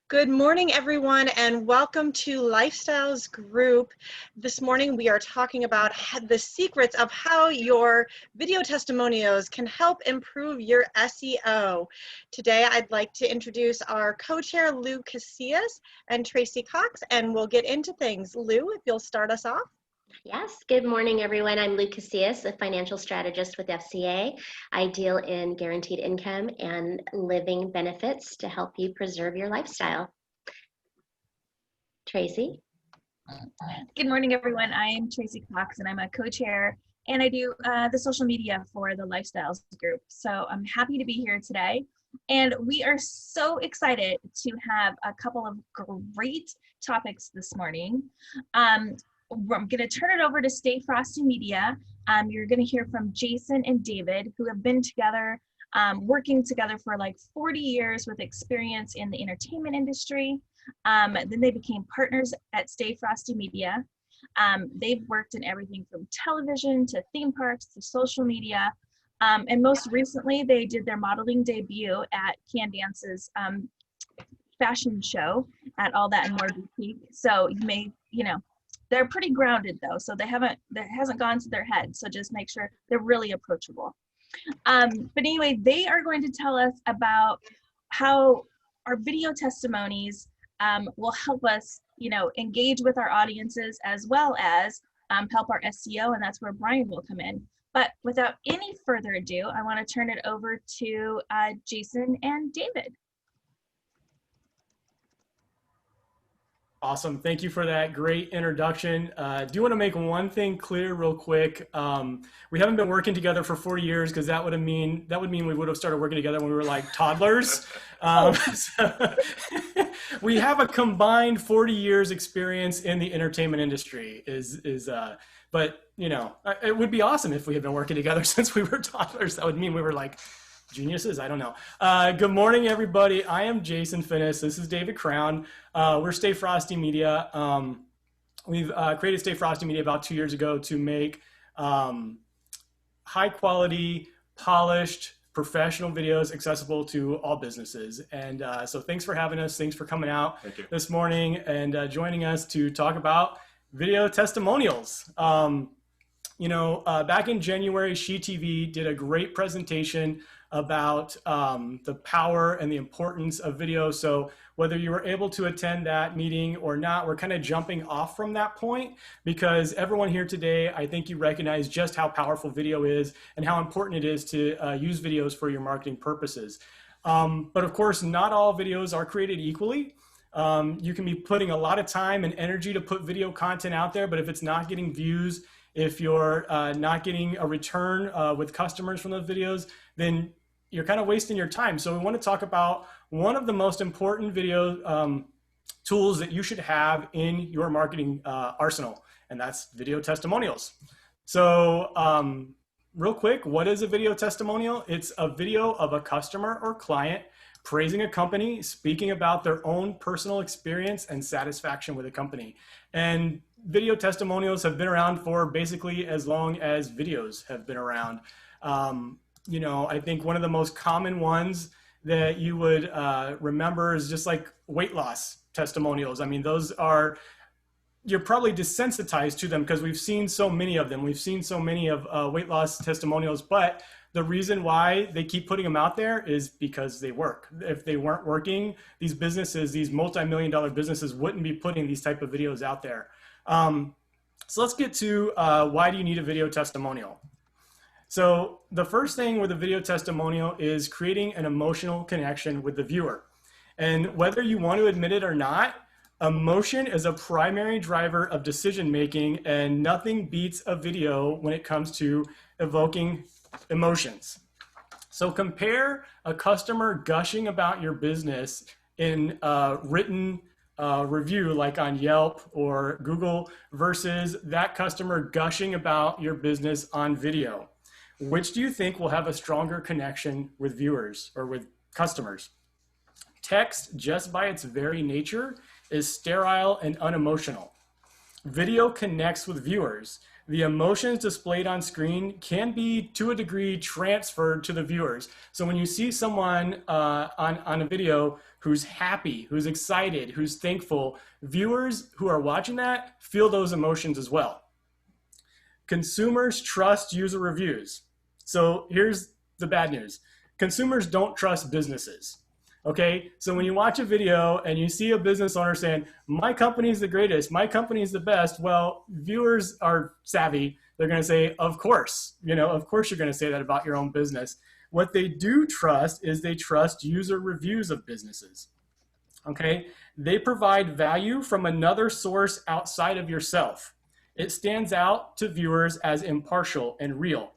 Good morning, everyone, and welcome to Lifestyles Group. This morning, we are talking about the secrets of how your video testimonials can help improve your SEO. Today, I'd like to introduce our co-chair, Lou Casillas and Tracy Cox, and we'll get into things. Lou, if you'll start us off. Yes, good morning, everyone. I'm Lou Casillas, a financial strategist with FCA. I deal in guaranteed income and living benefits to help you preserve your lifestyle. Tracy? Good morning, everyone. I'm Tracy Cox, and I'm a co-chair, and I do the social media for the Lifestyles Group. So I'm happy to be here today, and we are so excited to have a couple of great topics this morning. I'm going to turn it over to Stay Frosty Media. You're going to hear from Jason and David, who have been together, working together for like 40 years with experience in the entertainment industry. Then they became partners at Stay Frosty Media. They've worked in everything from television to theme parks to social media. And most recently, they did their modeling debut at Candance's fashion show at All That and More Boutique. So you may, they're pretty grounded though, so that hasn't gone to their head. So just make sure they're really approachable. But anyway, they are going to tell us about how our video testimonies will help us, engage with our audiences as well as help our SEO, and that's where Brian will come in. But without any further ado, I want to turn it over to Jason and David. Awesome. Thank you for that great introduction. Do want to make one thing clear real quick. We haven't been working together for 4 years because that would mean we would have started working together when we were like toddlers. So we have a combined 40 years experience in the entertainment industry. But it would be awesome if we had been working together since we were toddlers. That would mean we were like geniuses. I don't know. Good morning, everybody. I am Jason Finnis. This is David Crown. We're Stay Frosty Media. We've created Stay Frosty Media about 2 years ago to make high quality, polished, professional videos accessible to all businesses. And so thanks for having us. Thanks for coming out this morning and joining us to talk about video testimonials. Back in January, SheTV did a great presentation about the power and the importance of video. So whether you were able to attend that meeting or not, we're kind of jumping off from that point because everyone here today, I think you recognize just how powerful video is and how important it is to use videos for your marketing purposes. But of course, not all videos are created equally. You can be putting a lot of time and energy to put video content out there, but if it's not getting views, if you're not getting a return with customers from those videos, then you're kind of wasting your time. So we want to talk about one of the most important video tools that you should have in your marketing arsenal, and that's video testimonials. So real quick, what is a video testimonial? It's a video of a customer or client praising a company, speaking about their own personal experience and satisfaction with a company. And video testimonials have been around for basically as long as videos have been around. I think one of the most common ones that you would remember is just like weight loss testimonials. I mean, you're probably desensitized to them because we've seen so many of them. We've seen so many of weight loss testimonials, but the reason why they keep putting them out there is because they work. If they weren't working, these businesses, these multi-million-dollar businesses wouldn't be putting these type of videos out there. So let's get to why do you need a video testimonial? So the first thing with a video testimonial is creating an emotional connection with the viewer. And whether you want to admit it or not, emotion is a primary driver of decision making, and nothing beats a video when it comes to evoking emotions. So compare a customer gushing about your business in a written review like on Yelp or Google versus that customer gushing about your business on video. Which do you think will have a stronger connection with viewers or with customers? Text, just by its very nature, is sterile and unemotional. Video connects with viewers. the emotions displayed on screen can be, to a degree, transferred to the viewers. So when you see someone on a video who's happy, who's excited, who's thankful, viewers who are watching that feel those emotions as well. Consumers trust user reviews. So here's the bad news. Consumers don't trust businesses. Okay, so when you watch a video and you see a business owner saying, my company is the greatest, my company is the best, well, viewers are savvy. They're going to say, of course, of course you're going to say that about your own business. What they do trust is they trust user reviews of businesses. Okay, they provide value from another source outside of yourself. It stands out to viewers as impartial and real.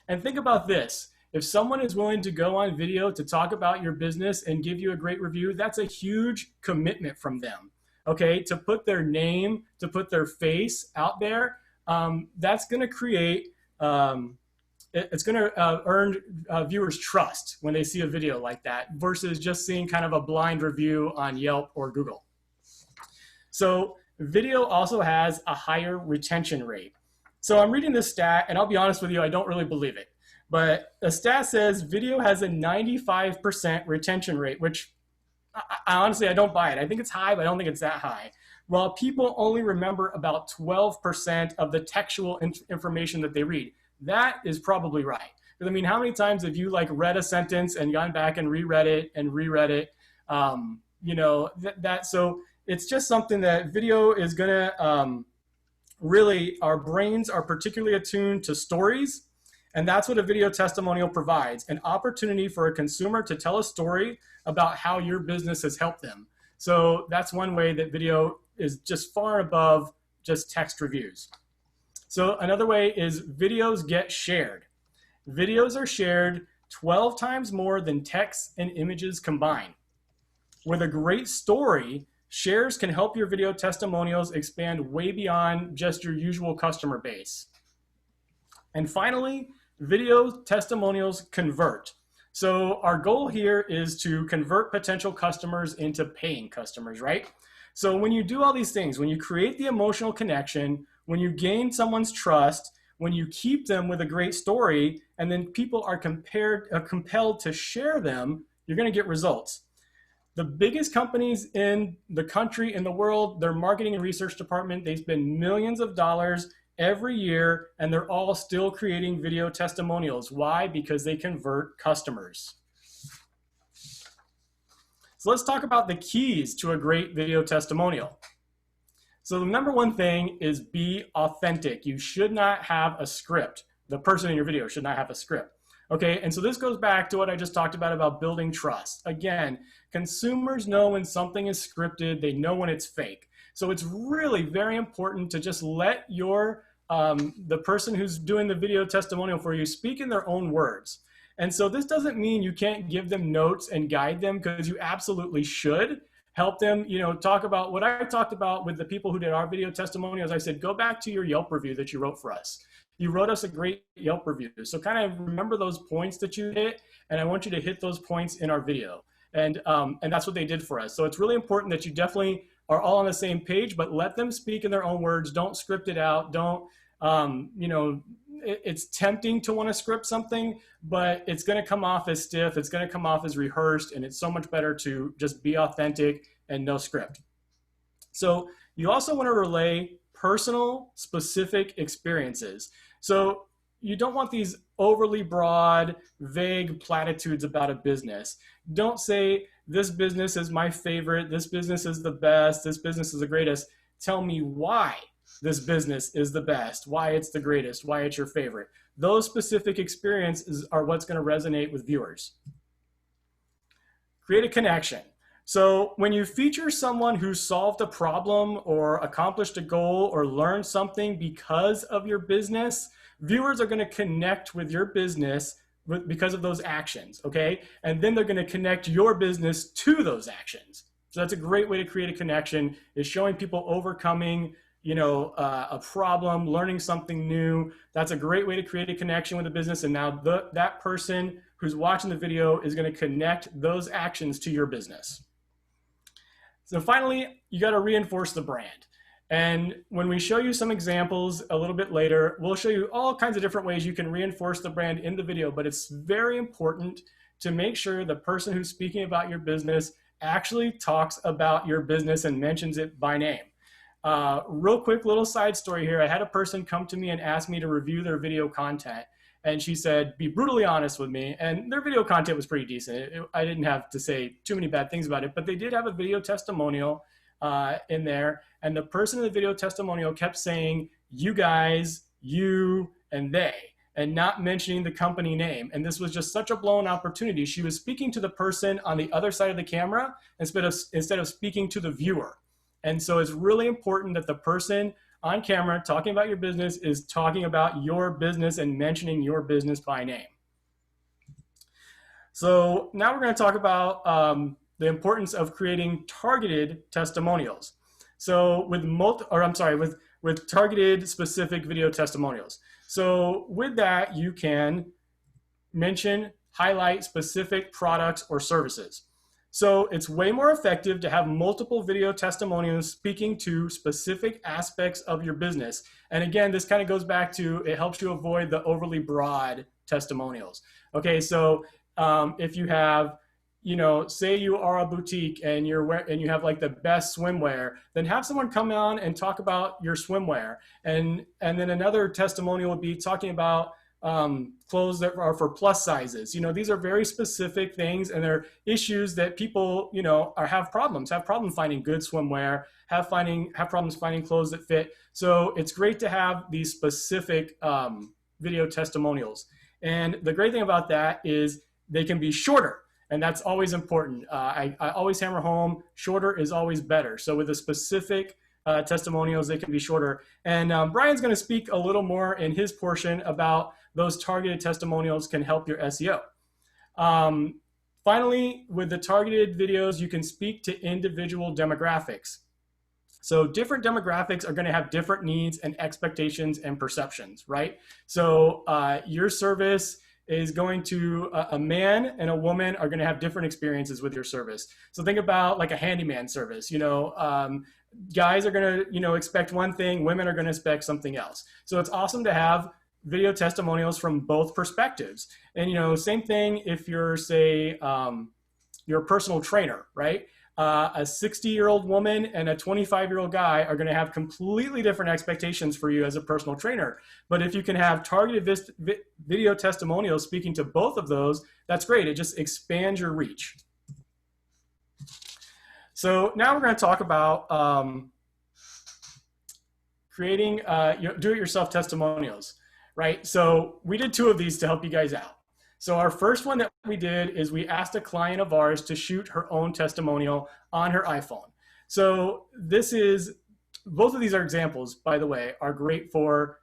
And think about this. If someone is willing to go on video to talk about your business and give you a great review, that's a huge commitment from them, okay? To put their name, to put their face out there, that's gonna create, it's gonna earn viewers' trust when they see a video like that versus just seeing kind of a blind review on Yelp or Google. So video also has a higher retention rate. So I'm reading this stat, and I'll be honest with you, I don't really believe it. But the stat says video has a 95% retention rate, which I honestly, I don't buy it. I think it's high, but I don't think it's that high. While people only remember about 12% of the textual information that they read. That is probably right. Because I mean, how many times have you read a sentence and gone back and reread it and reread it? So it's just something that video is gonna, really, our brains are particularly attuned to stories. And that's what a video testimonial provides, an opportunity for a consumer to tell a story about how your business has helped them. So that's one way that video is just far above just text reviews. So another way is videos get shared. Videos are shared 12 times more than text and images combined. With a great story, shares can help your video testimonials expand way beyond just your usual customer base. And finally, video testimonials convert. So our goal here is to convert potential customers into paying customers, right? So when you do all these things, when you create the emotional connection, when you gain someone's trust, when you keep them with a great story, and then people are compelled to share them, you're going to get results. The biggest companies in the country, in the world, their marketing and research department, they spend millions of dollars every year, and they're all still creating video testimonials. Why? Because they convert customers. So let's talk about the keys to a great video testimonial. So the number one thing is be authentic. You should not have a script. The person in your video should not have a script. Okay, and so this goes back to what I just talked about building trust. Again, consumers know when something is scripted, they know when it's fake. So it's really very important to just let the person who's doing the video testimonial for you speak in their own words. And so this doesn't mean you can't give them notes and guide them, because you absolutely should help them, talk about what I talked about with the people who did our video testimonials. I said, go back to your Yelp review that you wrote for us. You wrote us a great Yelp review. So kind of remember those points that you hit, and I want you to hit those points in our video. And that's what they did for us. So it's really important that you definitely are all on the same page, but let them speak in their own words. Don't script it out. Don't, it's tempting to want to script something, but it's going to come off as stiff. It's going to come off as rehearsed, and it's so much better to just be authentic and no script. So you also want to relay personal, specific experiences. So you don't want these overly broad, vague platitudes about a business. Don't say, this business is my favorite, this business is the best, this business is the greatest. Tell me why this business is the best, why it's the greatest, why it's your favorite. Those specific experiences are what's going to resonate with viewers. Create a connection. So when you feature someone who solved a problem or accomplished a goal or learned something because of your business, viewers are going to connect with your business because of those actions, okay? And then they're going to connect your business to those actions. So that's a great way to create a connection, is showing people overcoming a problem, learning something new. That's a great way to create a connection with the business. And now that person who's watching the video is going to connect those actions to your business. So finally, you got to reinforce the brand. And when we show you some examples a little bit later, we'll show you all kinds of different ways you can reinforce the brand in the video, but it's very important to make sure the person who's speaking about your business actually talks about your business and mentions it by name. Real quick little side story here. I had a person come to me and ask me to review their video content. And she said, be brutally honest with me. And their video content was pretty decent. I didn't have to say too many bad things about it, but they did have a video testimonial in there. And the person in the video testimonial kept saying, you guys, you, and they, and not mentioning the company name. And this was just such a blown opportunity. She was speaking to the person on the other side of the camera instead of speaking to the viewer. And so it's really important that the person on camera talking about your business is talking about your business and mentioning your business by name. So now we're going to talk about the importance of creating targeted testimonials. So with targeted specific video testimonials. So with that, you can mention, highlight specific products or services. So it's way more effective to have multiple video testimonials speaking to specific aspects of your business. And again, this kind of goes back to, it helps you avoid the overly broad testimonials. Okay, so if you have, say you are a boutique and you have like the best swimwear, then have someone come on and talk about your swimwear. And then another testimonial would be talking about clothes that are for plus sizes. These are very specific things, and they're issues that people, have problems finding good swimwear, have problems finding clothes that fit. So it's great to have these specific video testimonials. And the great thing about that is they can be shorter, and that's always important. I always hammer home, shorter is always better. So with the specific testimonials, they can be shorter. And Brian's going to speak a little more in his portion about those targeted testimonials can help your SEO. Finally, with the targeted videos, you can speak to individual demographics. So different demographics are going to have different needs and expectations and perceptions, right? So your service is going to, a man and a woman are going to have different experiences with your service. So think about like a handyman service, guys are going to, expect one thing, women are going to expect something else. So it's awesome to have video testimonials from both perspectives. And, same thing if you're, say, you're a personal trainer, right? A 60-year-old woman and a 25-year-old guy are going to have completely different expectations for you as a personal trainer. But if you can have targeted video testimonials speaking to both of those, that's great. It just expands your reach. So now we're going to talk about creating do-it-yourself testimonials, right? So we did 2 of these to help you guys out. So our first one that we did is we asked a client of ours to shoot her own testimonial on her iPhone. So both of these are examples, by the way, are great for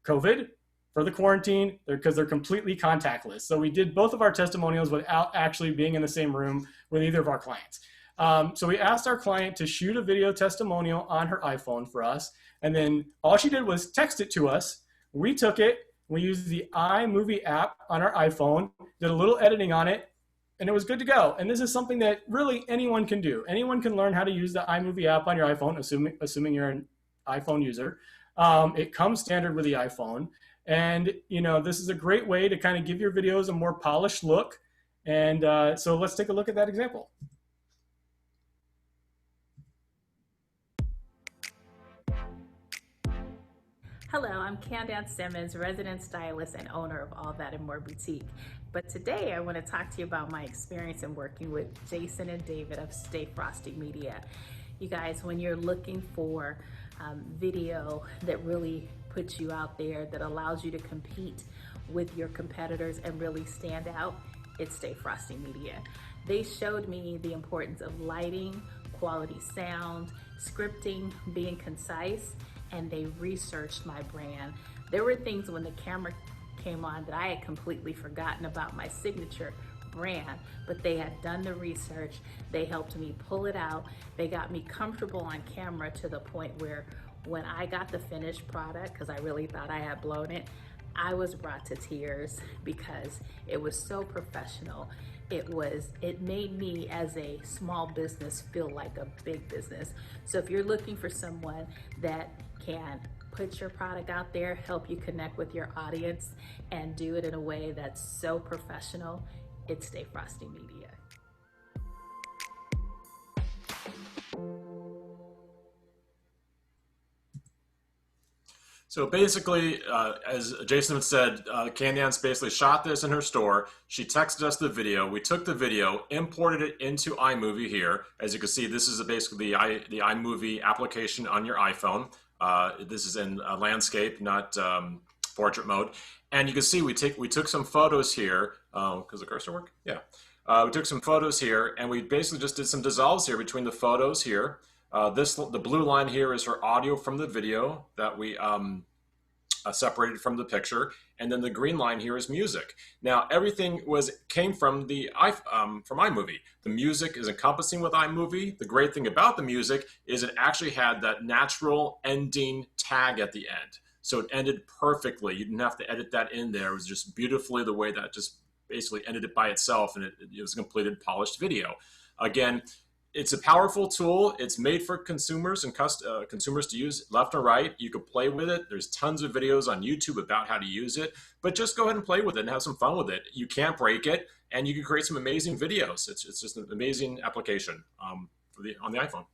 COVID, for the quarantine, because they're completely contactless. So we did both of our testimonials without actually being in the same room with either of our clients. So we asked our client to shoot a video testimonial on her iPhone for us. And then all she did was text it to us. We took it. We used the iMovie app on our iPhone, did a little editing on it, and it was good to go. And this is something that really anyone can do. Anyone can learn how to use the iMovie app on your iPhone, assuming you're an iPhone user. It comes standard with the iPhone. And, this is a great way to kind of give your videos a more polished look. And so let's take a look at that example. Hello, I'm Candace Simmons, resident stylist and owner of All That and More Boutique. But today I want to talk to you about my experience in working with Jason and David of Stay Frosty Media. You guys, when you're looking for video that really puts you out there, that allows you to compete with your competitors and really stand out, it's Stay Frosty Media. They showed me the importance of lighting, quality sound, scripting, being concise, and they researched my brand. There were things when the camera came on that I had completely forgotten about my signature brand, but they had done the research. They helped me pull it out. They got me comfortable on camera to the point where when I got the finished product, because I really thought I had blown it, I was brought to tears because it was so professional. it made me as a small business feel like a big business. So if you're looking for someone that can put your product out there, help you connect with your audience, and do it in a way that's so professional, it's Stay Frosty Media. So basically, as Jason had said, Candy Dance basically shot this in her store. She texted us the video. We took the video, imported it into iMovie here. As you can see, this is basically the iMovie application on your iPhone. This is in landscape, not portrait mode. And you can see we took some photos here. Does the cursor work? Yeah. We took some photos here, and we basically just did some dissolves here between the photos here. The blue line here is her audio from the video that we separated from the picture, and then the green line here is music. Now everything came from from iMovie. The music is encompassing with iMovie. The great thing about the music is it actually had that natural ending tag at the end, so it ended perfectly. You didn't have to edit that in there. It was just beautifully the way that just basically ended it by itself, and it was a completed, polished video. Again, it's a powerful tool. It's made for consumers and consumers to use left or right. You can play with it. There's tons of videos on YouTube about how to use it, but just go ahead and play with it and have some fun with it. You can't break it, and you can create some amazing videos. It's just an amazing application on the iPhone.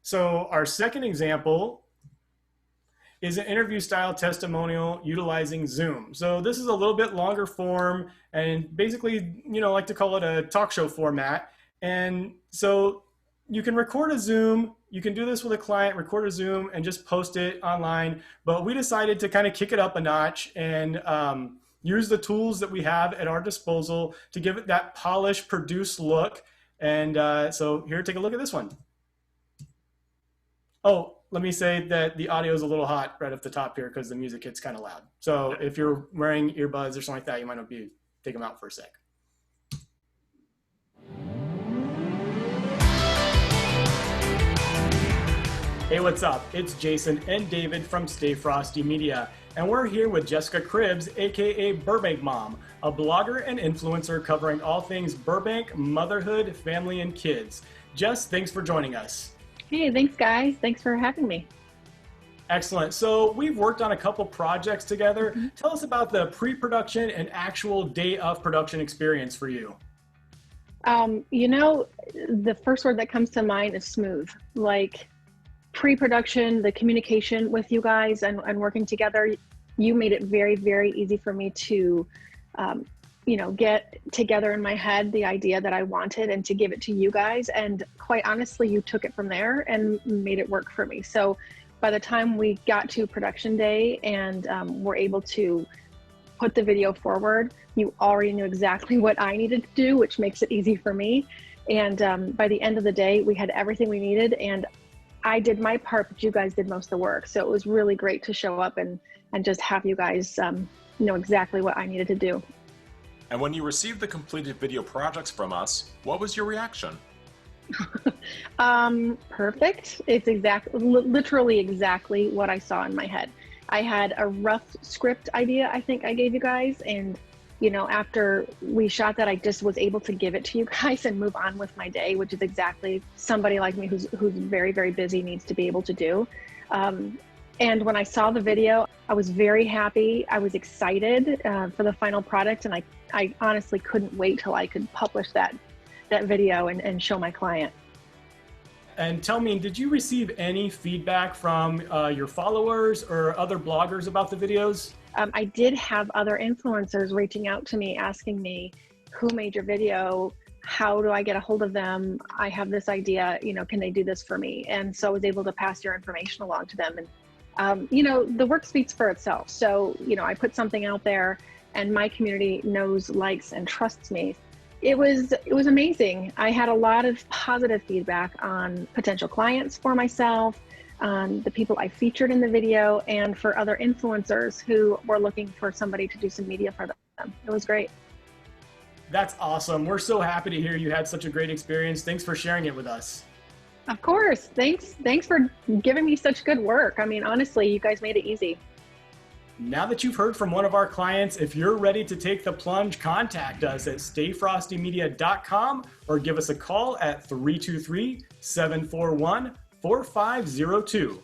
So our second example is an interview style testimonial utilizing Zoom. So this is a little bit longer form, and basically, like to call it a talk show format. And so you can record a Zoom, you can do this with a client, record a Zoom and just post it online. But we decided to kind of kick it up a notch and use the tools that we have at our disposal to give it that polished, produced look. And so here, take a look at this one. Oh, let me say that the audio is a little hot right up the top here because the music gets kind of loud. So if you're wearing earbuds or something like that, you might not take them out for a sec. Hey, what's up? It's Jason and David from Stay Frosty Media, and we're here with Jessica Cribbs, aka Burbank Mom, a blogger and influencer covering all things Burbank, motherhood, family, and kids. Jess, thanks for joining us. Hey, thanks guys. Thanks for having me. Excellent. So we've worked on a couple projects together. Mm-hmm. Tell us about the pre-production and actual day of production experience for you. The first word that comes to mind is smooth. Like pre-production, the communication with you guys and working together, you made it very, very easy for me to get together in my head the idea that I wanted and to give it to you guys. And quite honestly, you took it from there and made it work for me. So by the time we got to production day and were able to put the video forward, you already knew exactly what I needed to do, which makes it easy for me. And by the end of the day, we had everything we needed, and I did my part, but you guys did most of the work. So it was really great to show up and just have you guys know exactly what I needed to do. And when you received the completed video projects from us, what was your reaction? Perfect. It's literally exactly what I saw in my head. I had a rough script idea, I think I gave you guys. And, after we shot that, I just was able to give it to you guys and move on with my day, which is exactly somebody like me who's very, very busy needs to be able to do. And when I saw the video, I was very happy. I was excited for the final product, and I honestly couldn't wait till I could publish that video and show my client. And tell me, did you receive any feedback from your followers or other bloggers about the videos? I did have other influencers reaching out to me asking me, who made your video? How do I get a hold of them? I have this idea, can they do this for me? And so I was able to pass your information along to them. And the work speaks for itself. So, I put something out there and my community knows, likes, and trusts me. It was amazing. I had a lot of positive feedback on potential clients for myself, the people I featured in the video, and for other influencers who were looking for somebody to do some media for them. It was great. That's awesome. We're so happy to hear you had such a great experience. Thanks for sharing it with us. Of course. Thanks for giving me such good work. I mean, honestly, you guys made it easy. Now that you've heard from one of our clients, if you're ready to take the plunge, contact us at stayfrostymedia.com or give us a call at 323-741-4502.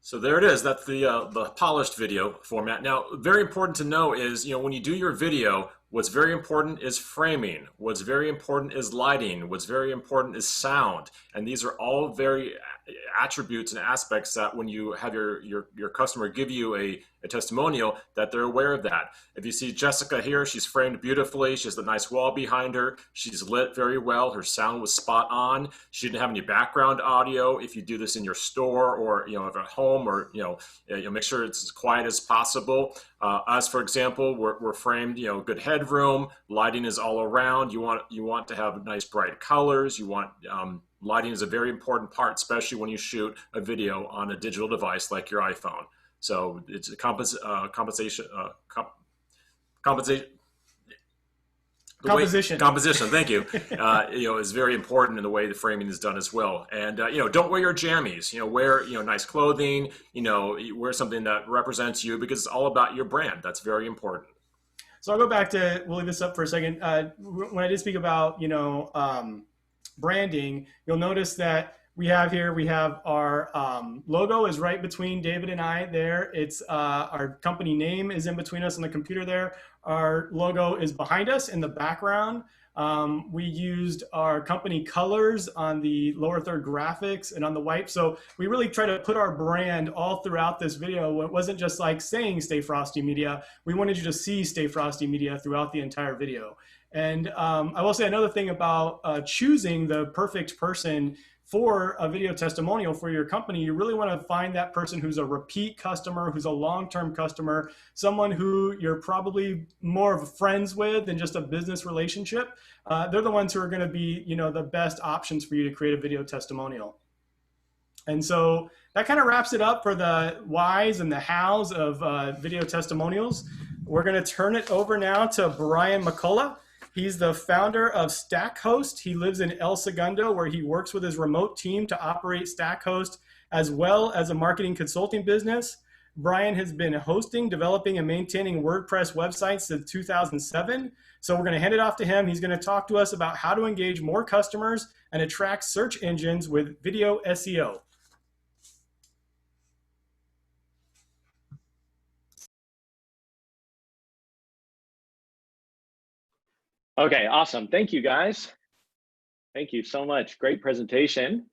So there it is. That's the polished video format. Now, very important to know is, when you do your video, what's very important is framing. What's very important is lighting. What's very important is sound. And these are all very attributes and aspects that when you have your customer give you a testimonial, that they're aware of that. If you see Jessica here, she's framed beautifully. She has a nice wall behind her. She's lit very well. Her sound was spot on. She didn't have any background audio. If you do this in your store or at home, or make sure it's as quiet as possible. Us, for example, we're framed, good headroom. Lighting is all around. You want to have nice bright colors. You want lighting is a very important part, especially when you shoot a video on a digital device like your iPhone. So it's a composition. Composition, thank you. Is very important in the way the framing is done as well. And don't wear your jammies. Wear nice clothing. Wear something that represents you, because it's all about your brand. That's very important. So I'll go back to, we'll leave this up for a second. When I did speak about branding, you'll notice that we have our logo is right between David and I there. It's our company name is in between us on the computer there. Our logo is behind us in the background. We used our company colors on the lower third graphics and on the wipe. So we really try to put our brand all throughout this video. It wasn't just like saying Stay Frosty Media. We wanted you to see Stay Frosty Media throughout the entire video. And I will say another thing about choosing the perfect person for a video testimonial for your company. You really want to find that person who's a repeat customer, who's a long-term customer, someone who you're probably more of friends with than just a business relationship. They're the ones who are going to be, the best options for you to create a video testimonial. And so that kind of wraps it up for the whys and the hows of video testimonials. We're going to turn it over now to Brian McCullough. He's the founder of StackHost. He lives in El Segundo, where he works with his remote team to operate StackHost, as well as a marketing consulting business. Brian has been hosting, developing, and maintaining WordPress websites since 2007. So we're going to hand it off to him. He's going to talk to us about how to engage more customers and attract search engines with video SEO. Okay, awesome. Thank you, guys. Thank you so much. Great presentation.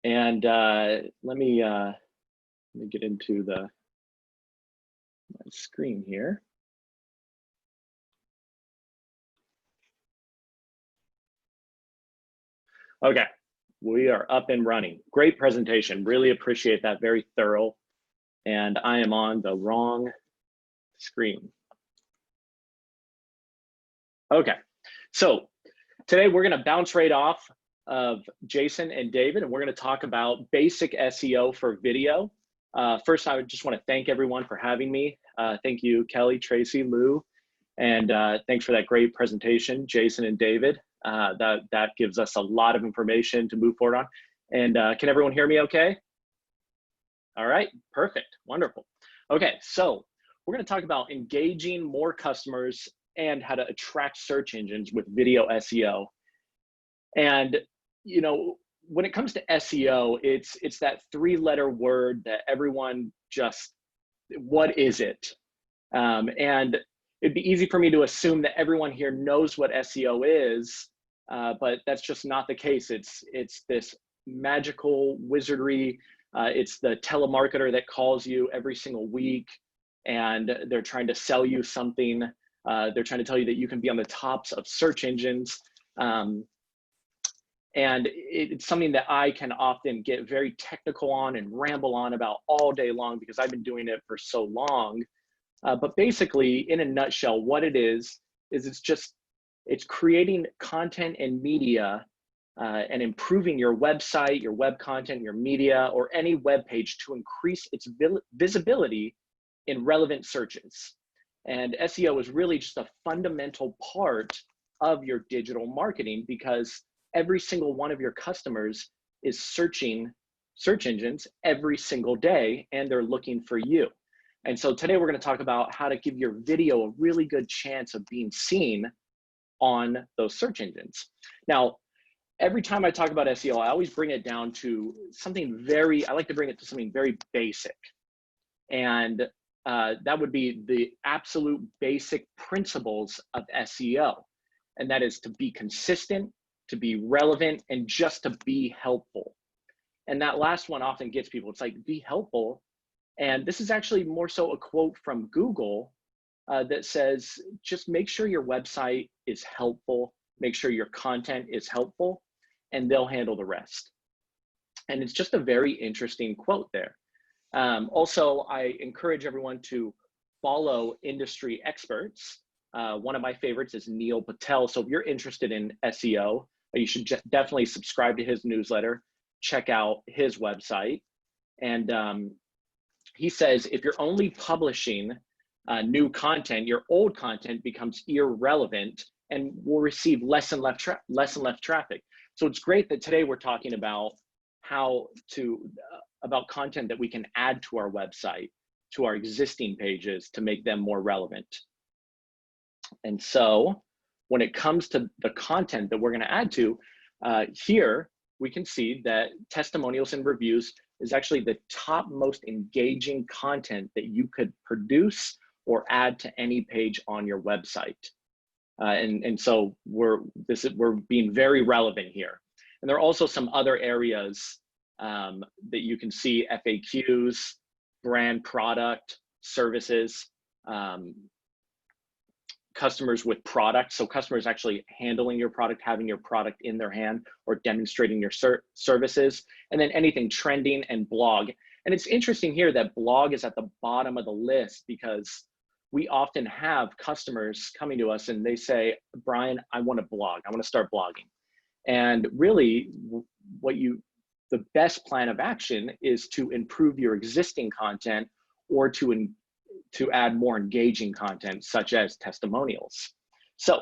And let me get into my screen here. Okay, we are up and running. Great presentation. Really appreciate that. Very thorough. And I am on the wrong screen. Okay, so today we're going to bounce right off of Jason and David, and we're going to talk about basic SEO for video. First, I would just want to thank everyone for having me. Thank you, Kelly, Tracy, Lou, and thanks for that great presentation, Jason and David. That gives us a lot of information to move forward on. And can everyone hear me okay? All right, perfect, wonderful. Okay, so we're going to talk about engaging more customers and how to attract search engines with video SEO. And when it comes to SEO, it's that three-letter word that everyone just, what is it? And it'd be easy for me to assume that everyone here knows what SEO is, but that's just not the case. It's this magical wizardry. It's the telemarketer that calls you every single week, and they're trying to sell you something. They're trying to tell you that you can be on the tops of search engines. And it's something that I can often get very technical on and ramble on about all day long because I've been doing it for so long. But basically, in a nutshell, what it is it's creating content and media and improving your website, your web content, your media, or any web page to increase its visibility in relevant searches. And SEO is really just a fundamental part of your digital marketing because every single one of your customers is searching search engines every single day, and they're looking for you. And so today we're going to talk about how to give your video a really good chance of being seen on those search engines. Now, every time I talk about SEO, I always bring it down to something I like to bring it to something very basic. And that would be the absolute basic principles of SEO. And that is to be consistent, to be relevant, and just to be helpful. And that last one often gets people. It's like, be helpful. And this is actually more so a quote from Google that says, just make sure your website is helpful, make sure your content is helpful, and they'll handle the rest. And it's just a very interesting quote there. Also, I encourage everyone to follow industry experts. One of my favorites is Neil Patel. So if you're interested in SEO, you should definitely subscribe to his newsletter, check out his website. And he says, if you're only publishing new content, your old content becomes irrelevant and will receive less and less traffic. So it's great that today we're talking about about content that we can add to our website, to our existing pages to make them more relevant. And so when it comes to the content that we're going to add to, here we can see that testimonials and reviews is actually the top most engaging content that you could produce or add to any page on your website. And so we're being very relevant here. And there are also some other areas that you can see: FAQs, brand, product, services, customers with products. So customers actually handling your product, having your product in their hand, or demonstrating your services, and then anything trending, and blog. And it's interesting here that blog is at the bottom of the list, because we often have customers coming to us and they say, Brian, I want to blog. I want to start blogging. And really the best plan of action is to improve your existing content, or to add more engaging content, such as testimonials. So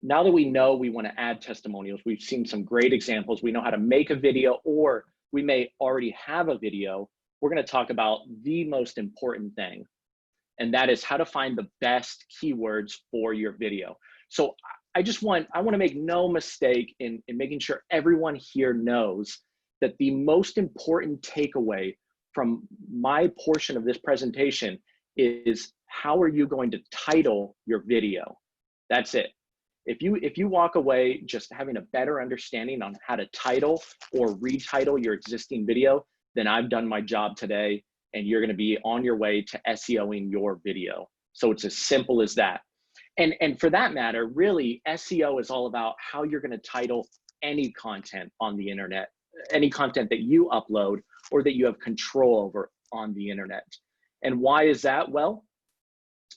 now that we know we want to add testimonials, we've seen some great examples. We know how to make a video, or we may already have a video. We're going to talk about the most important thing, and that is how to find the best keywords for your video. So I want to make no mistake in making sure everyone here knows that the most important takeaway from my portion of this presentation is, how are you going to title your video? That's it. If you walk away just having a better understanding on how to title or retitle your existing video, then I've done my job today, and you're going to be on your way to SEOing your video. So it's as simple as that. And for that matter, really, SEO is all about how you're going to title any content on the internet, any content that you upload or that you have control over on the internet. And why is that? Well,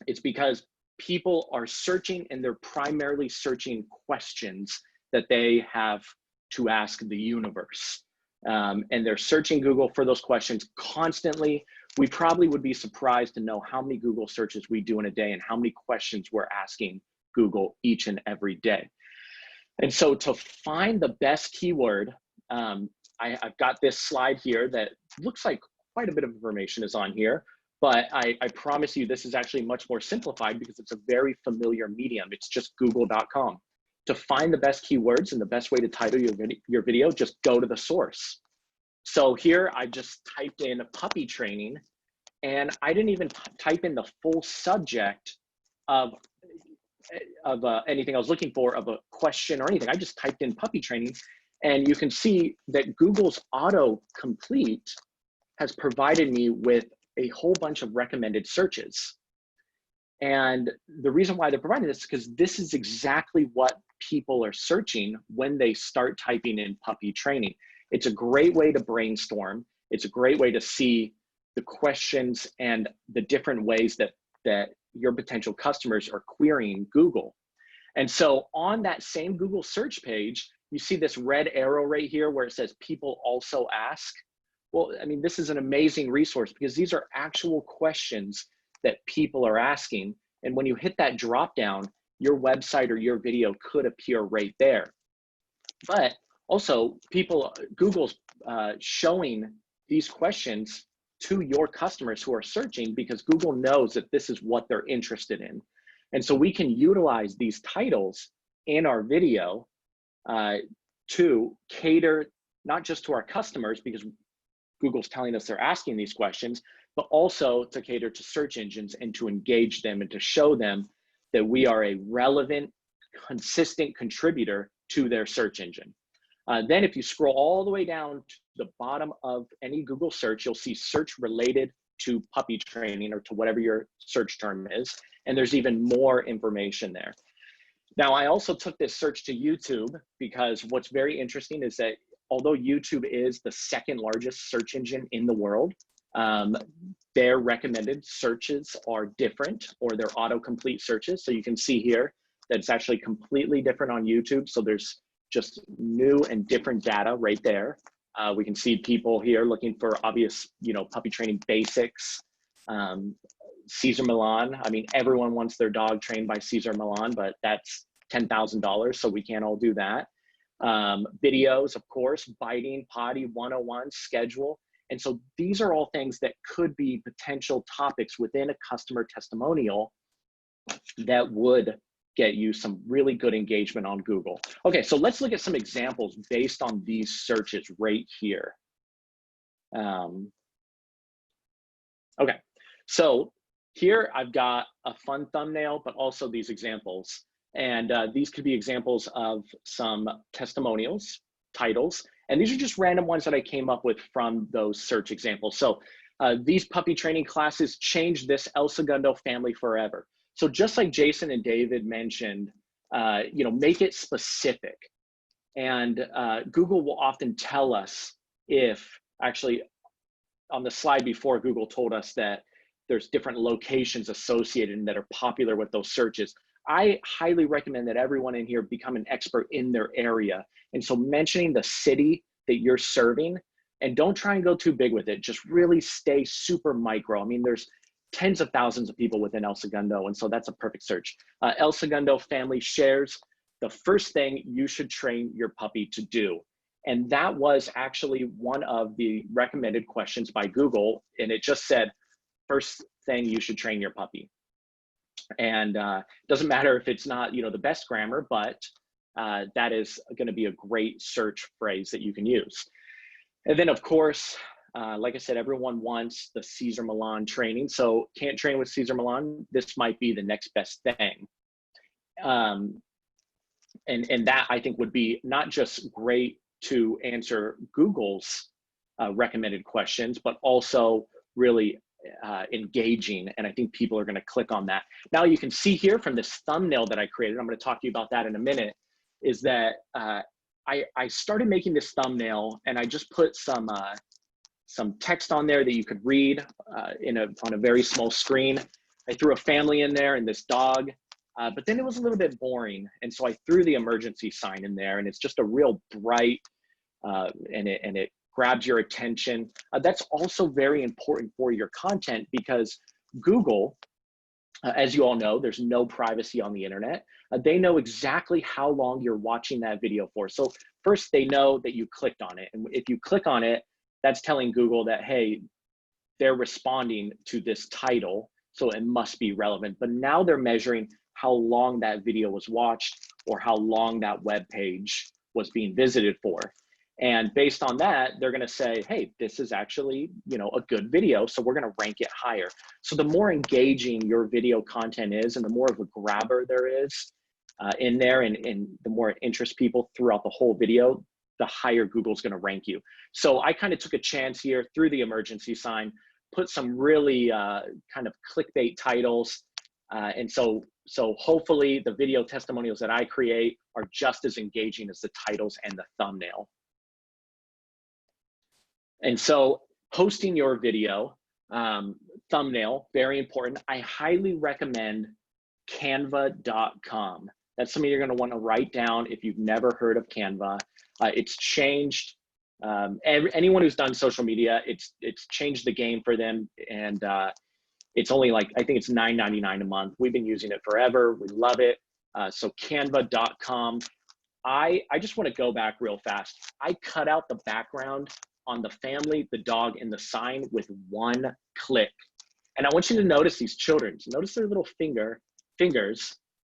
it's because people are searching, and they're primarily searching questions that they have to ask the universe. And they're searching Google for those questions constantly. We probably would be surprised to know how many Google searches we do in a day and how many questions we're asking Google each and every day. And so to find the best keyword, I've got this slide here that looks like quite a bit of information is on here, but I promise you this is actually much more simplified, because it's a very familiar medium. It's just google.com. To find the best keywords and the best way to title your video, just go to the source. So here I just typed in puppy training, and I didn't even type in the full subject of anything I was looking for, of a question or anything. I just typed in puppy training, and you can see that Google's autocomplete has provided me with a whole bunch of recommended searches. And the reason why they're providing this is because this is exactly what people are searching when they start typing in puppy training. It's a great way to brainstorm. It's a great way to see the questions and the different ways that your potential customers are querying Google. And so on that same Google search page, you see this red arrow right here where it says people also ask. Well, I mean, this is an amazing resource, because these are actual questions that people are asking. And when you hit that drop down, your website or your video could appear right there. But also Google's showing these questions to your customers who are searching because Google knows that this is what they're interested in. And so we can utilize these titles in our video to cater not just to our customers because Google's telling us they're asking these questions, but also to cater to search engines and to engage them and to show them that we are a relevant, consistent contributor to their search engine. Then if you scroll all the way down to the bottom of any Google search, you'll see search related to puppy training or to whatever your search term is. And there's even more information there. Now, I also took this search to YouTube because what's very interesting is that although YouTube is the second largest search engine in the world, their recommended searches are different, or their autocomplete searches. So you can see here that it's actually completely different on YouTube. So there's just new and different data right there. We can see people here looking for obvious, puppy training basics. Cesar Millan, I mean, everyone wants their dog trained by Cesar Millan, but that's $10,000, so we can't all do that. Videos, of course, biting, potty, 101, schedule. And so these are all things that could be potential topics within a customer testimonial that would get you some really good engagement on Google. Okay, so let's look at some examples based on these searches right here. Okay, so here I've got a fun thumbnail, but also these examples. And these could be examples of some testimonials, titles, and these are just random ones that I came up with from those search examples. So these puppy training classes changed this El Segundo family forever. So just like Jason and David mentioned, make it specific. And Google will often tell us if, actually on the slide before, Google told us that there's different locations associated and that are popular with those searches. I highly recommend that everyone in here become an expert in their area. And so mentioning the city that you're serving, and don't try and go too big with it, just really stay super micro. I mean, there's tens of thousands of people within El Segundo, and so that's a perfect search. El Segundo family shares the first thing you should train your puppy to do. And that was actually one of the recommended questions by Google, and it just said, first thing you should train your puppy. And doesn't matter if it's not the best grammar, but that is going to be a great search phrase that you can use. And then of course, like I said, everyone wants the Cesar Millan training. So can't train with Cesar Millan, this might be the next best thing. And that I think would be not just great to answer Google's recommended questions, but also really engaging, and I think people are going to click on that. Now you can see here from this thumbnail that I created, I'm going to talk to you about that in a minute, is that I started making this thumbnail and I just put some text on there that you could read on a very small screen. I threw a family in there and this dog, but then it was a little bit boring, and so I threw the emergency sign in there, and it's just a real bright and it grabs your attention. That's also very important for your content because Google, as you all know, there's no privacy on the internet. They know exactly how long you're watching that video for. So first they know that you clicked on it. And if you click on it, that's telling Google that, hey, they're responding to this title, so it must be relevant. But now they're measuring how long that video was watched or how long that web page was being visited for. And based on that, they're going to say, hey, this is actually, a good video, so we're going to rank it higher. So the more engaging your video content is and the more of a grabber there is in there and the more it interests people throughout the whole video, the higher Google's going to rank you. So I kind of took a chance here, through the emergency sign, put some really kind of clickbait titles. And so hopefully the video testimonials that I create are just as engaging as the titles and the thumbnail. And so hosting your video thumbnail, very important. I highly recommend canva.com. That's something you're going to want to write down if you've never heard of Canva. It's changed. Anyone who's done social media, it's changed the game for them. And it's only I think it's $9.99 a month. We've been using it forever. We love it. So canva.com. I just want to go back real fast. I cut out the background on the family, the dog, and the sign with one click. And I want you to notice these children. Notice their little fingers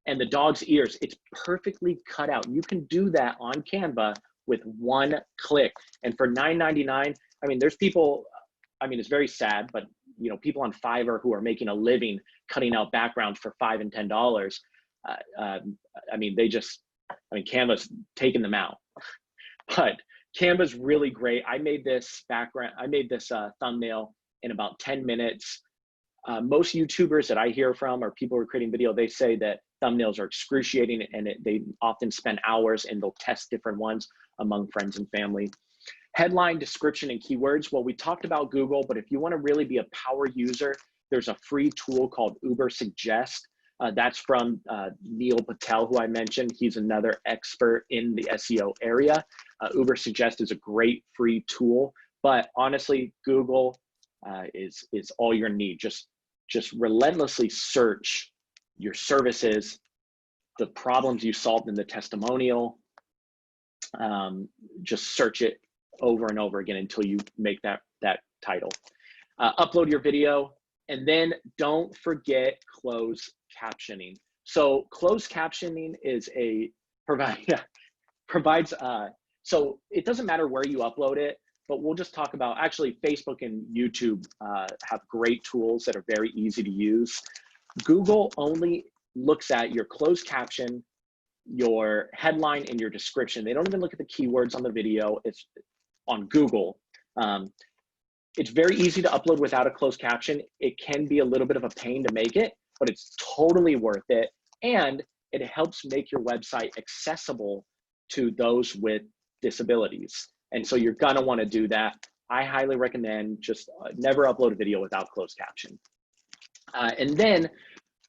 and the dog's ears. It's perfectly cut out. You can do that on Canva with one click. And for $9.99, I mean, there's people, I mean, it's very sad, but you know, people on Fiverr who are making a living cutting out backgrounds for $5 and $10. I mean, Canva's taking them out. But Canva's really great. I made this thumbnail in about 10 minutes. Most YouTubers that I hear from or people who are creating video, they say that thumbnails are excruciating and they often spend hours and they'll test different ones among friends and family. Headline, description, and keywords. Well, we talked about Google, but if you want to really be a power user, there's a free tool called Ubersuggest. That's from Neil Patel, who I mentioned. He's another expert in the SEO area. Ubersuggest is a great free tool, but honestly, Google is all you need. Just relentlessly search your services, the problems you solved in the testimonial. Just search it over and over again until you make that title. Upload your video, and then don't forget closed captioning. So closed captioning is provides so it doesn't matter where you upload it, but we'll just talk about, actually Facebook and YouTube have great tools that are very easy to use. Google only looks at your closed caption, your headline, and your description. They don't even look at the keywords on the video. It's on Google. It's very easy to upload without a closed caption. It can be a little bit of a pain to make it, but it's totally worth it. And it helps make your website accessible to those with disabilities. And so you're gonna wanna do that. I highly recommend just never upload a video without closed caption. And then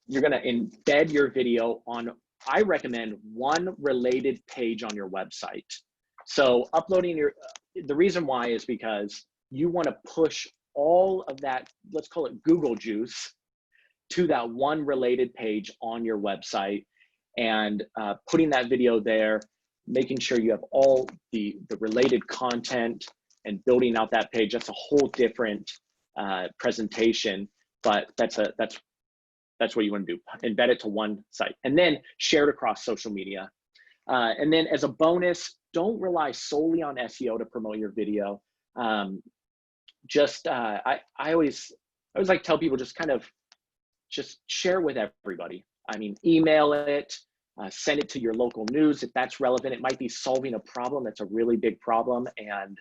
you're gonna embed your video on, I recommend, one related page on your website. So uploading the reason why is because you wanna push all of that, let's call it Google juice, to that one related page on your website, and putting that video there, making sure you have all the related content and building out that page. That's a whole different presentation, but that's what you want to do. Embed it to one site and then share it across social media. And then as a bonus, don't rely solely on SEO to promote your video. I always like tell people, just share with everybody. I mean, email it, send it to your local news if that's relevant. It might be solving a problem that's a really big problem, and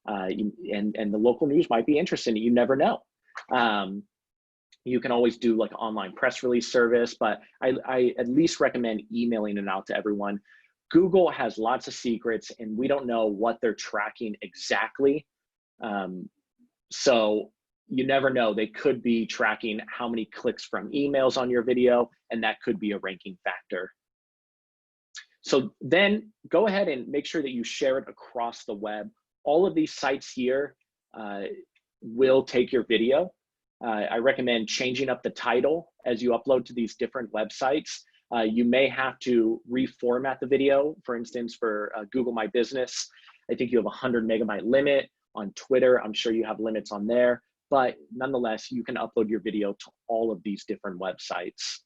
the local news might be interested. You never know. You can always do like an online press release service, but I at least recommend emailing it out to everyone. Google has lots of secrets, and we don't know what they're tracking exactly. So you never know. They could be tracking how many clicks from emails on your video, and that could be a ranking factor. So then go ahead and make sure that you share it across the web. All of these sites here will take your video. I recommend changing up the title as you upload to these different websites. You may have to reformat the video. For instance, for Google My Business, I think you have a 100 megabyte limit. On Twitter, I'm sure you have limits on there, but nonetheless, you can upload your video to all of these different websites.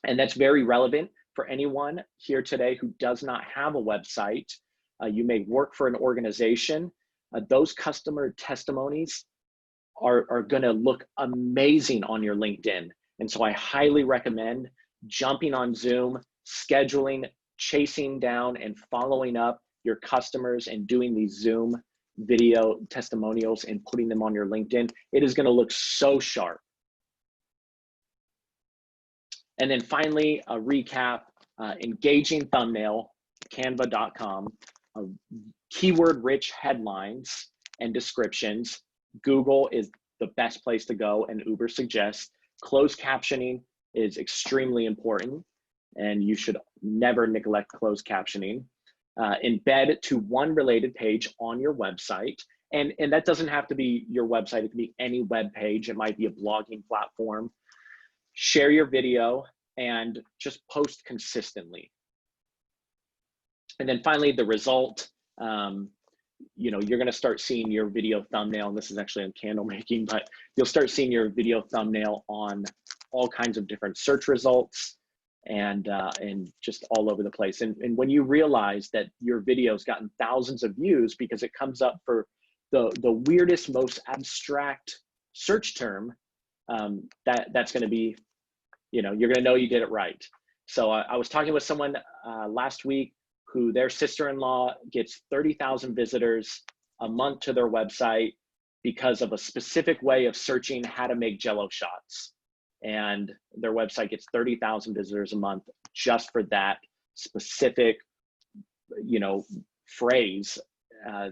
And that's very relevant for anyone here today who does not have a website. You may work for an organization. Those customer testimonies are gonna look amazing on your LinkedIn. And so I highly recommend jumping on Zoom, scheduling, chasing down and following up your customers and doing these Zoom video testimonials and putting them on your LinkedIn. It is gonna look so sharp. And then finally, a recap, engaging thumbnail, canva.com, keyword-rich headlines and descriptions. Google is the best place to go, and Ubersuggest. Closed captioning is extremely important, and you should never neglect closed captioning. Embed to one related page on your website. And that doesn't have to be your website. It can be any web page. It might be a blogging platform. Share your video and just post consistently. And then finally, the result, you know, you're going to start seeing your video thumbnail. And this is actually on candle making, but you'll start seeing your video thumbnail on all kinds of different search results and just all over the place. And when you realize that your video's gotten thousands of views because it comes up for the weirdest, most abstract search term, that's going to be, you know, you're going to know you did it right. So I was talking with someone last week who their sister-in-law gets 30,000 visitors a month to their website because of a specific way of searching how to make Jell-O shots. And their website gets 30,000 visitors a month just for that specific, you know, phrase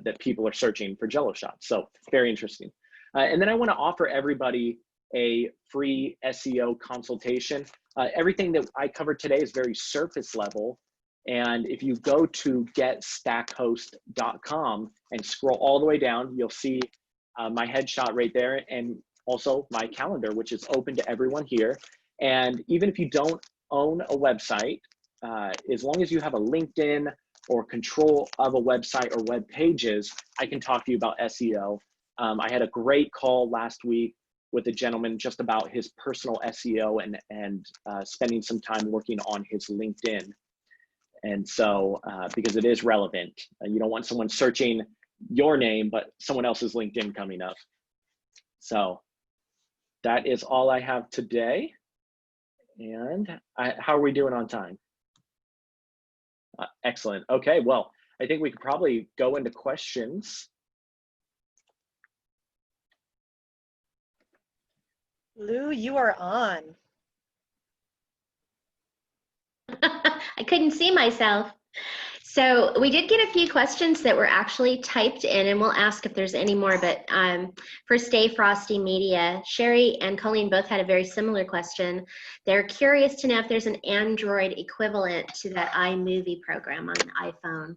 that people are searching for Jell-O shots. So very interesting. And then I want to offer everybody a free SEO consultation. Everything that I covered today is very surface level. And if you go to getstackhost.com and scroll all the way down, you'll see my headshot right there, and also my calendar, which is open to everyone here. And even if you don't own a website, as long as you have a LinkedIn or control of a website or web pages, I can talk to you about SEO. I had a great call last week with a gentleman just about his personal SEO and spending some time working on his LinkedIn. And so, because it is relevant, you don't want someone searching your name, but someone else's LinkedIn coming up. So that is all I have today. And how are we doing on time? Excellent. Okay, well, I think we could probably go into questions. Lou, you are on. I couldn't see myself. So we did get a few questions that were actually typed in, and we'll ask if there's any more. But for Stay Frosty Media, Sherry and Colleen both had a very similar question. They're curious to know if there's an Android equivalent to that iMovie program on the iPhone.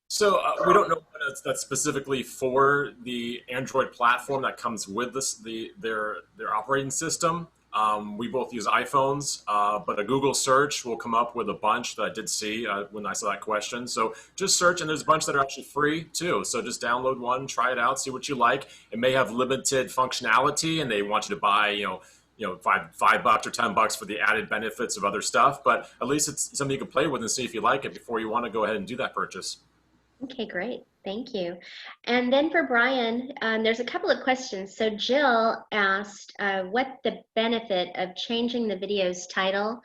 So we don't know if that's specifically for the Android platform that comes with their operating system. We both use iPhones, but a Google search will come up with a bunch that I did see when I saw that question. So just search, and there's a bunch that are actually free too. So just download one, try it out, see what you like. It may have limited functionality, and they want you to buy, $5 or $10 for the added benefits of other stuff. But at least it's something you can play with and see if you like it before you want to go ahead and do that purchase. Okay, great. Thank you. And then for Brian, there's a couple of questions. So Jill asked what the benefit of changing the video's title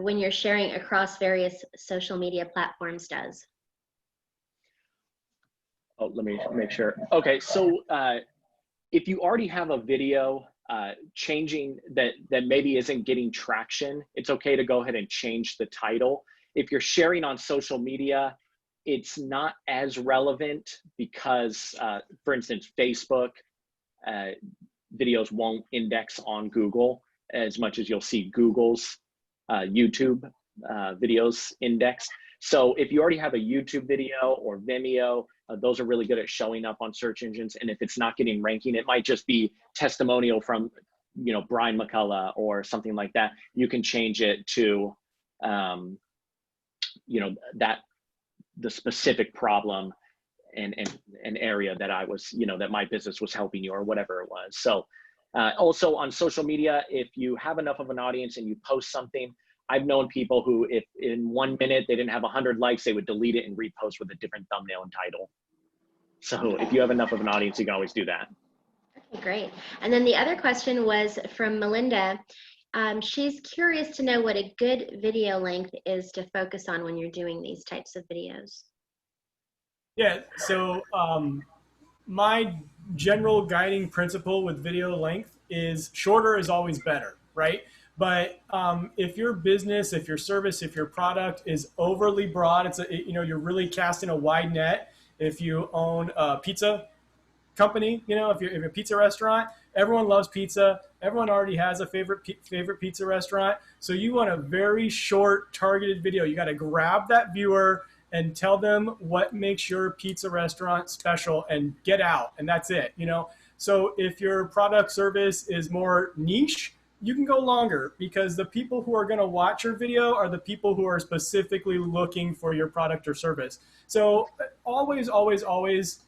when you're sharing across various social media platforms does. Oh, let me make sure. Okay, so if you already have a video changing that maybe isn't getting traction, it's okay to go ahead and change the title. If you're sharing on social media, it's not as relevant because, for instance, Facebook videos won't index on Google as much as you'll see Google's YouTube videos indexed. So if you already have a YouTube video or Vimeo, those are really good at showing up on search engines. And if it's not getting ranking, it might just be testimonial from, Brian McCullough or something like that. You can change it to, the specific problem and an area that I was, that my business was helping you or whatever it was. So also on social media, if you have enough of an audience and you post something, I've known people who, if in 1 minute they didn't have 100 likes, they would delete it and repost with a different thumbnail and title. So if you have enough of an audience, you can always do that. Okay, great. And then the other question was from Melinda. She's curious to know what a good video length is to focus on when you're doing these types of videos. Yeah, so my general guiding principle with video length is shorter is always better, right? But if your business, if your service, if your product is overly broad, you're really casting a wide net. If you own a pizza company, if you're a pizza restaurant, everyone loves pizza. Everyone already has a favorite pizza restaurant. So you want a very short targeted video. You got to grab that viewer and tell them what makes your pizza restaurant special and get out. And that's it, So if your product service is more niche, you can go longer because the people who are going to watch your video are the people who are specifically looking for your product or service. So always, always, always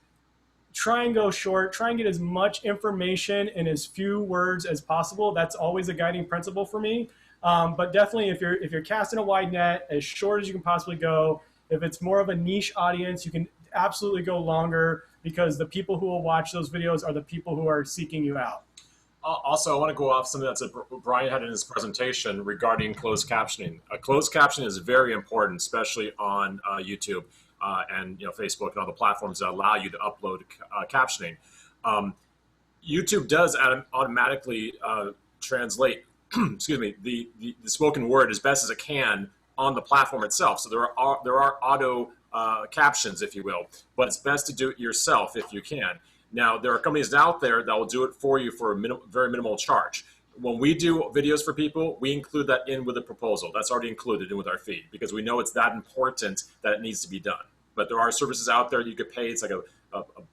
try and go short, try and get as much information in as few words as possible. That's always a guiding principle for me. But definitely if you're casting a wide net, as short as you can possibly go. If it's more of a niche audience, you can absolutely go longer because the people who will watch those videos are the people who are seeking you out. Also, I want to go off something that Brian had in his presentation regarding closed captioning. Closed captioning is very important, especially on YouTube and Facebook and all the platforms that allow you to upload captioning. YouTube does automatically translate excuse me, the spoken word as best as it can on the platform itself. So there are auto captions, if you will, but it's best to do it yourself if you can. Now, there are companies out there that will do it for you for a very minimal charge. When we do videos for people, we include that in with the proposal. That's already included in with our fee because we know it's that important that it needs to be done. But there are services out there that you could pay. It's like a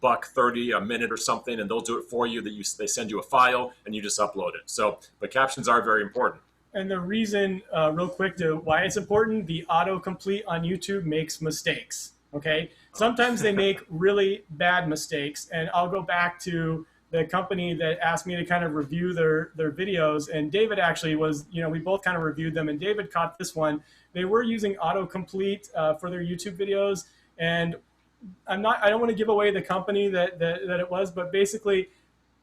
$1.30 a minute or something, and they'll do it for you. They send you a file, and you just upload it. So the captions are very important. And the reason, real quick, to why it's important, the autocomplete on YouTube makes mistakes, okay? Sometimes they make really bad mistakes, and I'll go back to the company that asked me to kind of review their videos, and David actually was, we both kind of reviewed them, and David caught this one. They were using autocomplete for their YouTube videos, and I don't want to give away the company that it was, but basically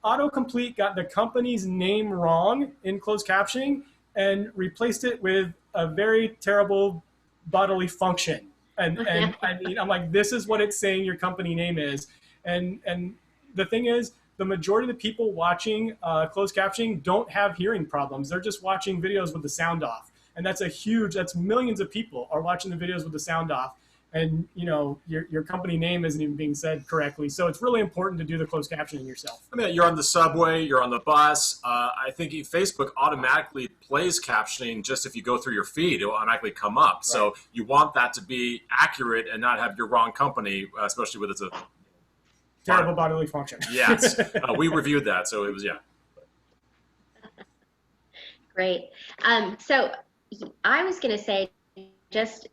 autocomplete got the company's name wrong in closed captioning and replaced it with a very terrible bodily function. And I mean, I'm like, this is what it's saying your company name is. And the thing is, the majority of the people watching closed captioning don't have hearing problems. They're just watching videos with the sound off. And that's that's millions of people are watching the videos with the sound off. And your company name isn't even being said correctly. So it's really important to do the closed captioning yourself. I mean, you're on the subway, you're on the bus. I think Facebook automatically plays captioning just if you go through your feed, it will automatically come up. Right. So you want that to be accurate and not have your wrong company, especially with it's a terrible bodily function. Yes, we reviewed that, so it was Great. So I was going to say,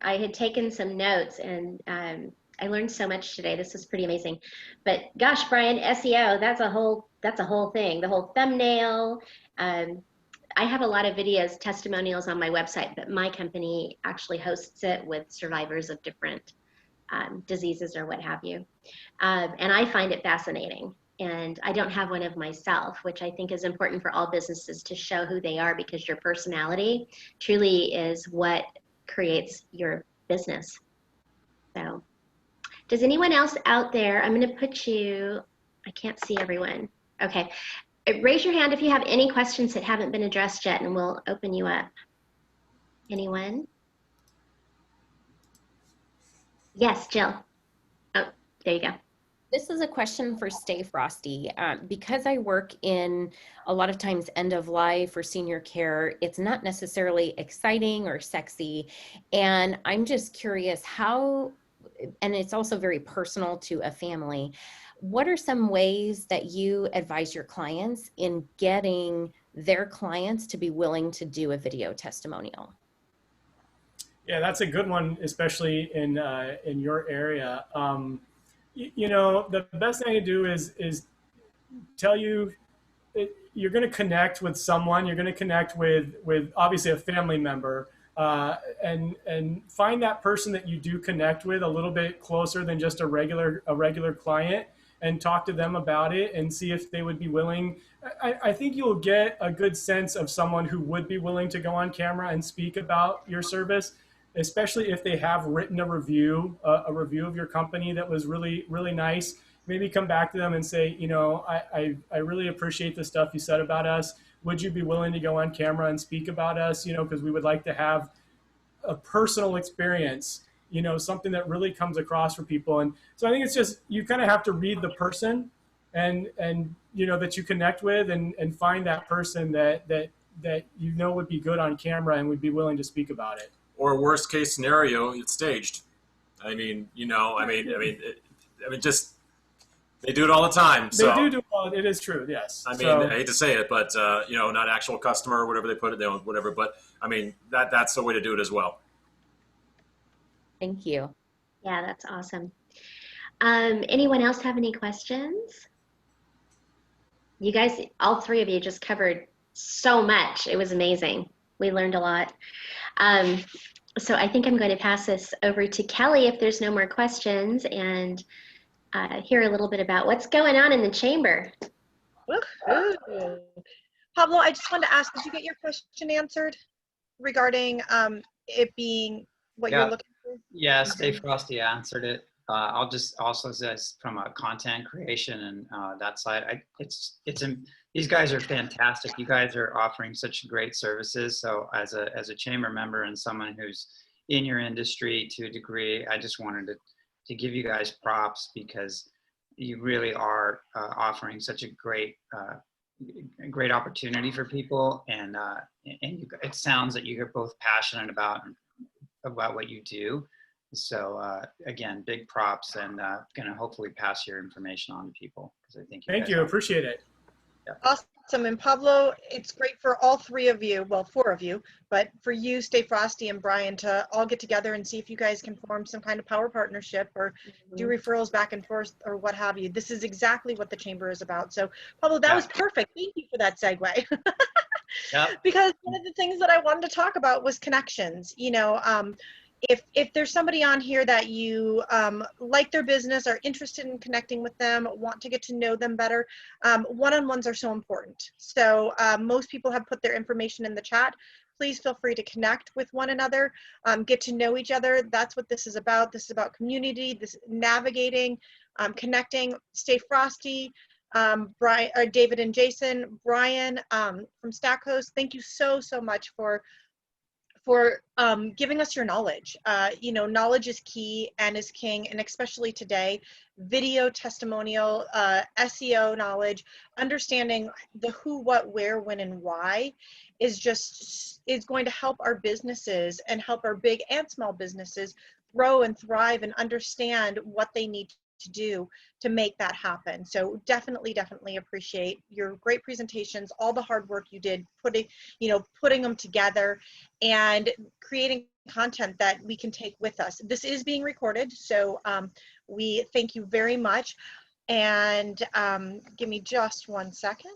I had taken some notes and I learned so much today. This was pretty amazing. But gosh, Brian, SEO, that's a whole thing. The whole thumbnail. I have a lot of videos, testimonials on my website, but my company actually hosts it with survivors of different diseases or what have you. And I find it fascinating. And I don't have one of myself, which I think is important for all businesses to show who they are, because your personality truly is what creates your business. So does anyone else out there, I'm going to put you, I can't see everyone. Okay. Raise your hand if you have any questions that haven't been addressed yet, and we'll open you up. Anyone? Yes, Jill. Oh, there you go. This is a question for Stay Frosty. Because I work in a lot of times end of life or senior care, it's not necessarily exciting or sexy. And I'm just curious how, and it's also very personal to a family, what are some ways that you advise your clients in getting their clients to be willing to do a video testimonial? Yeah, that's a good one, especially in your area. The best thing to do is tell you you're going to connect with someone. You're going to connect with obviously a family member, and find that person that you do connect with a little bit closer than just a regular client, and talk to them about it and see if they would be willing. I think you'll get a good sense of someone who would be willing to go on camera and speak about your service, especially if they have written a review of your company that was really, really nice. Maybe come back to them and say, I really appreciate the stuff you said about us. Would you be willing to go on camera and speak about us? Because we would like to have a personal experience, something that really comes across for people. And so I think it's just, you kind of have to read the person and that you connect with and find that person that would be good on camera and would be willing to speak about it. Or worst case scenario, it's staged. Just They do it all the time. They So do all. It is true. Yes. I mean, So, I hate to say it, but you know, not actual customer or whatever they put it, they don't, whatever. But I mean, that's the way to do it as well. Thank you. Yeah, that's awesome. Anyone else have any questions? You guys, all three of you just covered so much. It was amazing. We learned a lot. So I think I'm going to pass this over to Kelly if there's no more questions, and hear a little bit about what's going on in the chamber. Woohoo. Pablo, I just wanted to ask, did you get your question answered regarding it being what you're looking for? Yeah, Stay Frosty answered it. I'll just also say from a content creation and that side, these guys are fantastic. You guys are offering such great services. So as a chamber member and someone who's in your industry to a degree, I just wanted to give you guys props because you really are offering such a great opportunity for people, and it sounds that you're both passionate about what you do. So again, big props, and gonna hopefully pass your information on to people because I think thank you. Appreciate it. Yeah. Awesome. And Pablo, it's great for all three of you, well, four of you, but for you, Stay Frosty, and Brian to all get together and see if you guys can form some kind of power partnership or do referrals back and forth or what have you. This is exactly what the chamber is about. So Pablo, that was perfect. Thank you for that segue. Yeah. Because one of the things that I wanted to talk about was connections. You know, if there's somebody on here that you like their business, are interested in connecting with them, want to get to know them better, one-on-ones are so important. So most people have put their information in the chat. Please feel free to connect with one another, get to know each other. That's what this is about. This is about community, this navigating, connecting. Stay Frosty. Brian, David and Jason, Brian from Stackhost, thank you so much for giving us your knowledge. You know, knowledge is key and is king, and especially today, video testimonial, SEO knowledge, understanding the who, what, where, when, and why is going to help our businesses and help our big and small businesses grow and thrive and understand what they need to do to make that happen. So definitely appreciate your great presentations, all the hard work you did putting them together and creating content that we can take with us. This is being recorded, so we thank you very much. And give me just 1 second.